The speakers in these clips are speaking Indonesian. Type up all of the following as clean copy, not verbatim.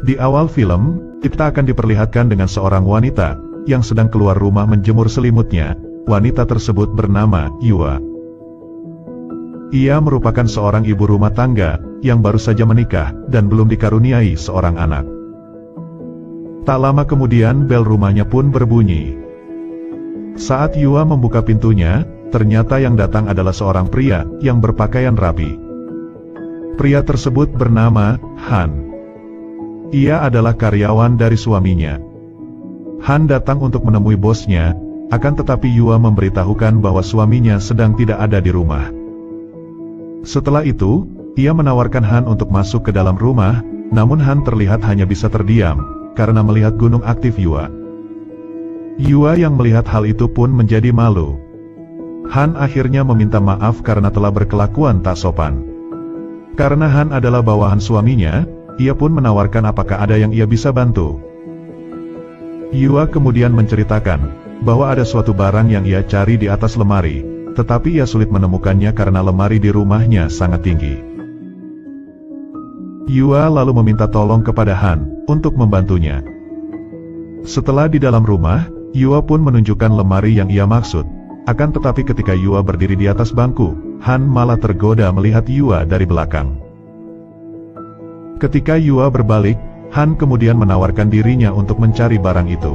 Di awal film, kita akan diperlihatkan dengan seorang wanita yang sedang keluar rumah menjemur selimutnya. Wanita tersebut bernama Yua. Ia merupakan seorang ibu rumah tangga yang baru saja menikah dan belum dikaruniai seorang anak. Tak lama kemudian bel rumahnya pun berbunyi. Saat Yua membuka pintunya, ternyata yang datang adalah seorang pria yang berpakaian rapi. Pria tersebut bernama Han. Ia adalah karyawan dari suaminya. Han datang untuk menemui bosnya, akan tetapi Yua memberitahukan bahwa suaminya sedang tidak ada di rumah. Setelah itu, ia menawarkan Han untuk masuk ke dalam rumah, namun Han terlihat hanya bisa terdiam, karena melihat gunung aktif Yua. Yua yang melihat hal itu pun menjadi malu. Han akhirnya meminta maaf karena telah berkelakuan tak sopan. Karena Han adalah bawahan suaminya, ia pun menawarkan apakah ada yang ia bisa bantu. Yua kemudian menceritakan bahwa ada suatu barang yang ia cari di atas lemari, tetapi ia sulit menemukannya karena lemari di rumahnya sangat tinggi. Yua lalu meminta tolong kepada Han untuk membantunya. Setelah di dalam rumah, Yua pun menunjukkan lemari yang ia maksud. Akan tetapi ketika Yua berdiri di atas bangku, Han malah tergoda melihat Yua dari belakang. Ketika Yua berbalik, Han kemudian menawarkan dirinya untuk mencari barang itu.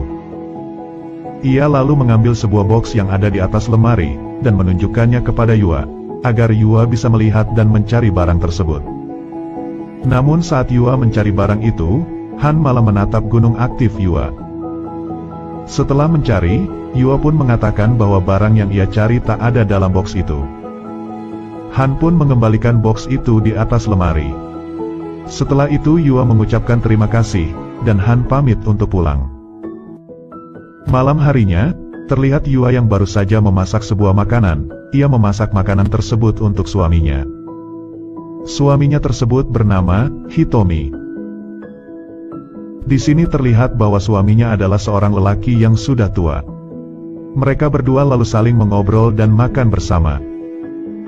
Ia lalu mengambil sebuah box yang ada di atas lemari, dan menunjukkannya kepada Yua, agar Yua bisa melihat dan mencari barang tersebut. Namun saat Yua mencari barang itu, Han malah menatap gunung aktif Yua. Setelah mencari, Yua pun mengatakan bahwa barang yang ia cari tak ada dalam box itu. Han pun mengembalikan box itu di atas lemari. Setelah itu Yua mengucapkan terima kasih, dan Han pamit untuk pulang. Malam harinya, terlihat Yua yang baru saja memasak sebuah makanan. Ia memasak makanan tersebut untuk suaminya. Suaminya tersebut bernama Hitomi. Di sini terlihat bahwa suaminya adalah seorang lelaki yang sudah tua. Mereka berdua lalu saling mengobrol dan makan bersama.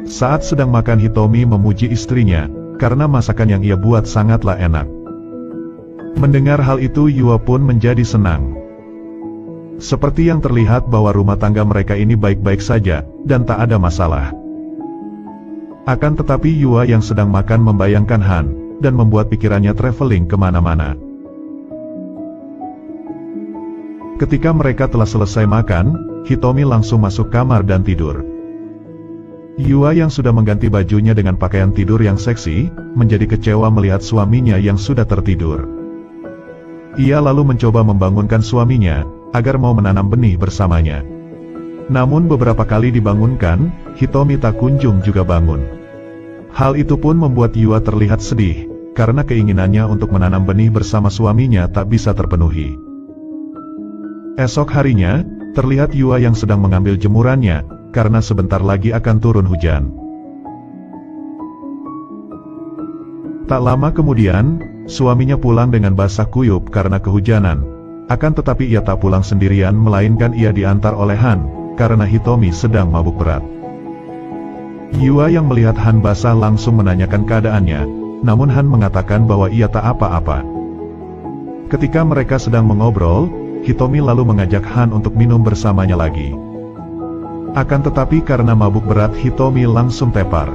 Saat sedang makan, Hitomi memuji istrinya karena masakan yang ia buat sangatlah enak. Mendengar hal itu, Yua pun menjadi senang. Seperti yang terlihat bahwa rumah tangga mereka ini baik-baik saja, dan tak ada masalah. Akan tetapi Yua yang sedang makan membayangkan Han, dan membuat pikirannya traveling kemana-mana. Ketika mereka telah selesai makan, Hitomi langsung masuk kamar dan tidur. Yua yang sudah mengganti bajunya dengan pakaian tidur yang seksi, menjadi kecewa melihat suaminya yang sudah tertidur. Ia lalu mencoba membangunkan suaminya, agar mau menanam benih bersamanya. Namun beberapa kali dibangunkan, Hitomi tak kunjung juga bangun. Hal itu pun membuat Yua terlihat sedih, karena keinginannya untuk menanam benih bersama suaminya tak bisa terpenuhi. Esok harinya, terlihat Yua yang sedang mengambil jemurannya, karena sebentar lagi akan turun hujan. Tak lama kemudian, suaminya pulang dengan basah kuyup karena kehujanan. Akan tetapi ia tak pulang sendirian, melainkan ia diantar oleh Han, karena Hitomi sedang mabuk berat. Yua yang melihat Han basah langsung menanyakan keadaannya, namun Han mengatakan bahwa ia tak apa-apa. Ketika mereka sedang mengobrol, Hitomi lalu mengajak Han untuk minum bersamanya lagi. Akan tetapi karena mabuk berat, Hitomi langsung tepar.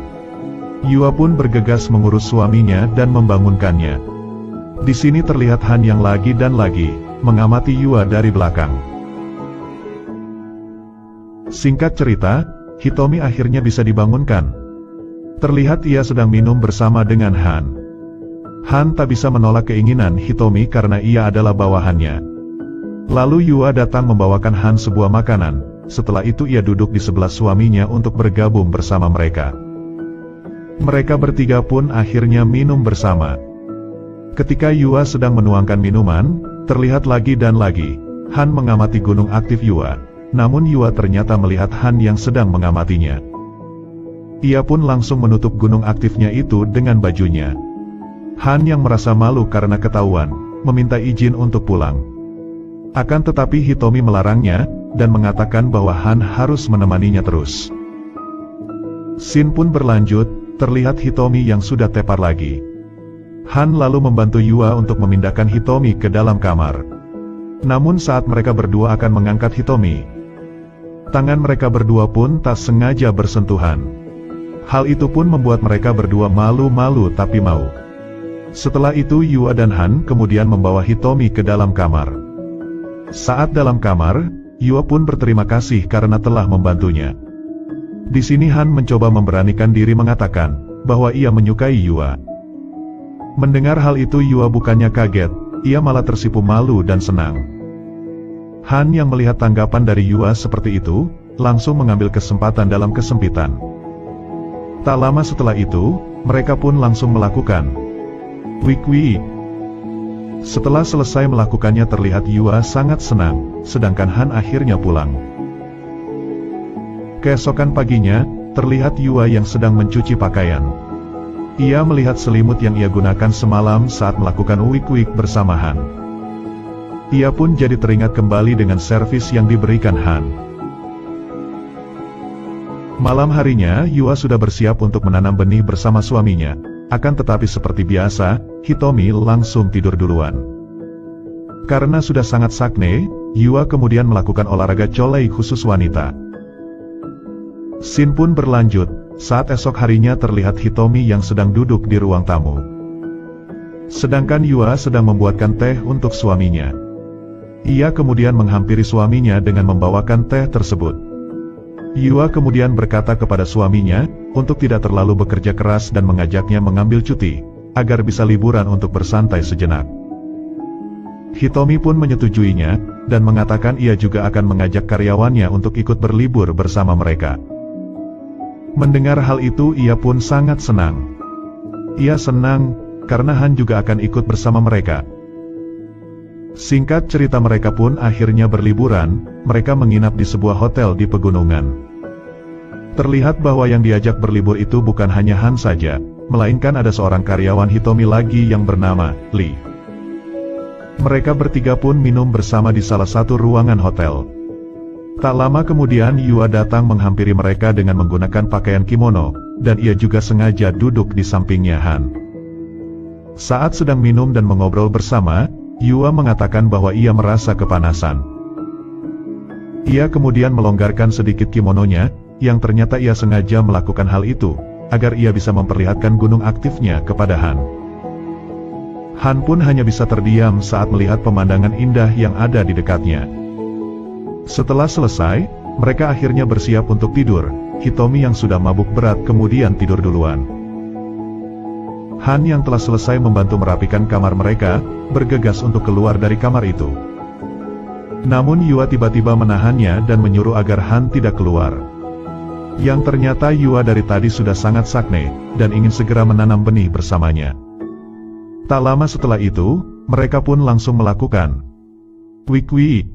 Yua pun bergegas mengurus suaminya dan membangunkannya. Di sini terlihat Han yang lagi dan lagi mengamati Yua dari belakang. Singkat cerita, Hitomi akhirnya bisa dibangunkan. Terlihat ia sedang minum bersama dengan Han. Han tak bisa menolak keinginan Hitomi karena ia adalah bawahannya. Lalu Yua datang membawakan Han sebuah makanan. Setelah itu ia duduk di sebelah suaminya untuk bergabung bersama mereka. Mereka bertiga pun akhirnya minum bersama. Ketika Yua sedang menuangkan minuman, terlihat lagi dan lagi Han mengamati gunung aktif Yua. Namun Yua ternyata melihat Han yang sedang mengamatinya. Ia pun langsung menutup gunung aktifnya itu dengan bajunya. Han yang merasa malu karena ketahuan, meminta izin untuk pulang. Akan tetapi Hitomi melarangnya, dan mengatakan bahwa Han harus menemaninya terus. Scene pun berlanjut, terlihat Hitomi yang sudah tepar lagi. Han lalu membantu Yua untuk memindahkan Hitomi ke dalam kamar. Namun saat mereka berdua akan mengangkat Hitomi, tangan mereka berdua pun tak sengaja bersentuhan. Hal itu pun membuat mereka berdua malu-malu tapi mau. Setelah itu Yua dan Han kemudian membawa Hitomi ke dalam kamar. Saat dalam kamar, Yua pun berterima kasih karena telah membantunya. Di sini Han mencoba memberanikan diri mengatakan bahwa ia menyukai Yua. Mendengar hal itu Yua bukannya kaget, ia malah tersipu malu dan senang. Han yang melihat tanggapan dari Yua seperti itu, langsung mengambil kesempatan dalam kesempitan. Tak lama setelah itu, mereka pun langsung melakukan wik-wik. Setelah selesai melakukannya terlihat Yua sangat senang, sedangkan Han akhirnya pulang. Keesokan paginya, terlihat Yua yang sedang mencuci pakaian. Ia melihat selimut yang ia gunakan semalam saat melakukan wik-wik bersama Han. Ia pun jadi teringat kembali dengan servis yang diberikan Han. Malam harinya, Yua sudah bersiap untuk menanam benih bersama suaminya. Akan tetapi seperti biasa, Hitomi langsung tidur duluan. Karena sudah sangat sakne, Yua kemudian melakukan olahraga colei khusus wanita. Scene pun berlanjut, saat esok harinya terlihat Hitomi yang sedang duduk di ruang tamu. Sedangkan Yua sedang membuatkan teh untuk suaminya. Ia kemudian menghampiri suaminya dengan membawakan teh tersebut. Yua kemudian berkata kepada suaminya, untuk tidak terlalu bekerja keras dan mengajaknya mengambil cuti, agar bisa liburan untuk bersantai sejenak. Hitomi pun menyetujuinya, dan mengatakan ia juga akan mengajak karyawannya untuk ikut berlibur bersama mereka. Mendengar hal itu ia pun sangat senang. Ia senang, karena Han juga akan ikut bersama mereka. Singkat cerita mereka pun akhirnya berliburan, mereka menginap di sebuah hotel di pegunungan. Terlihat bahwa yang diajak berlibur itu bukan hanya Han saja, melainkan ada seorang karyawan Hitomi lagi yang bernama Lee. Mereka bertiga pun minum bersama di salah satu ruangan hotel. Tak lama kemudian Yua datang menghampiri mereka dengan menggunakan pakaian kimono, dan ia juga sengaja duduk di sampingnya Han. Saat sedang minum dan mengobrol bersama, Yua mengatakan bahwa ia merasa kepanasan. Ia kemudian melonggarkan sedikit kimononya, yang ternyata ia sengaja melakukan hal itu, agar ia bisa memperlihatkan gunung aktifnya kepada Han. Han pun hanya bisa terdiam saat melihat pemandangan indah yang ada di dekatnya. Setelah selesai, mereka akhirnya bersiap untuk tidur. Hitomi yang sudah mabuk berat kemudian tidur duluan. Han yang telah selesai membantu merapikan kamar mereka, bergegas untuk keluar dari kamar itu. Namun Yua tiba-tiba menahannya dan menyuruh agar Han tidak keluar. Yang ternyata Yua dari tadi sudah sangat sakne, dan ingin segera menanam benih bersamanya. Tak lama setelah itu, mereka pun langsung melakukan wik-wik.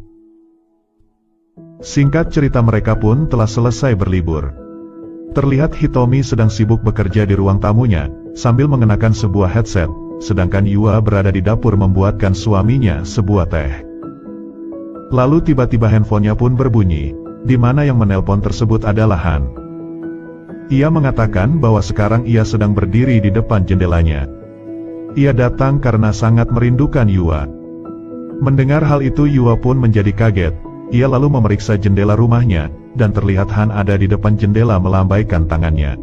Singkat cerita mereka pun telah selesai berlibur. Terlihat Hitomi sedang sibuk bekerja di ruang tamunya, sambil mengenakan sebuah headset, sedangkan Yua berada di dapur membuatkan suaminya sebuah teh. Lalu tiba-tiba handphonenya pun berbunyi, di mana yang menelpon tersebut adalah Han. Ia mengatakan bahwa sekarang ia sedang berdiri di depan jendelanya. Ia datang karena sangat merindukan Yua. Mendengar hal itu Yua pun menjadi kaget. Ia lalu memeriksa jendela rumahnya, dan terlihat Han ada di depan jendela melambaikan tangannya.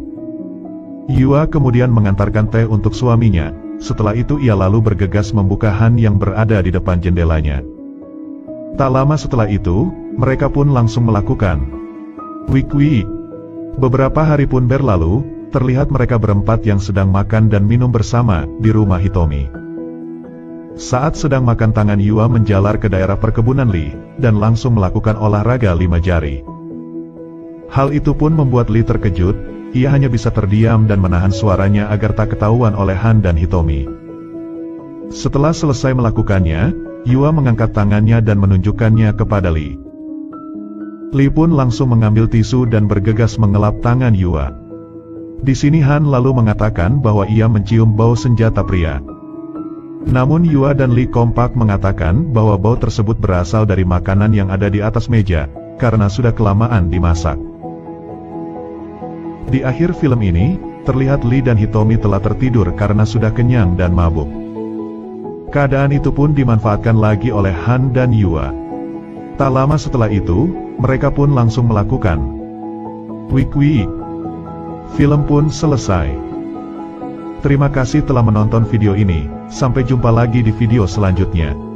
Yua kemudian mengantarkan teh untuk suaminya. Setelah itu ia lalu bergegas membuka Han yang berada di depan jendelanya. Tak lama setelah itu, mereka pun langsung melakukan wik-wik. Beberapa hari pun berlalu, terlihat mereka berempat yang sedang makan dan minum bersama di rumah Hitomi. Saat sedang makan tangan Yua menjalar ke daerah perkebunan Lee, dan langsung melakukan olahraga 5 jari. Hal itu pun membuat Lee terkejut, ia hanya bisa terdiam dan menahan suaranya agar tak ketahuan oleh Han dan Hitomi. Setelah selesai melakukannya, Yua mengangkat tangannya dan menunjukkannya kepada Lee. Lee pun langsung mengambil tisu dan bergegas mengelap tangan Yua. Di sini Han lalu mengatakan bahwa ia mencium bau senjata pria. Namun Yua dan Lee kompak mengatakan bahwa bau tersebut berasal dari makanan yang ada di atas meja, karena sudah kelamaan dimasak. Di akhir film ini, terlihat Lee dan Hitomi telah tertidur karena sudah kenyang dan mabuk. Keadaan itu pun dimanfaatkan lagi oleh Han dan Yua. Tak lama setelah itu, mereka pun langsung melakukan wik-wik. Film pun selesai. Terima kasih telah menonton video ini, sampai jumpa lagi di video selanjutnya.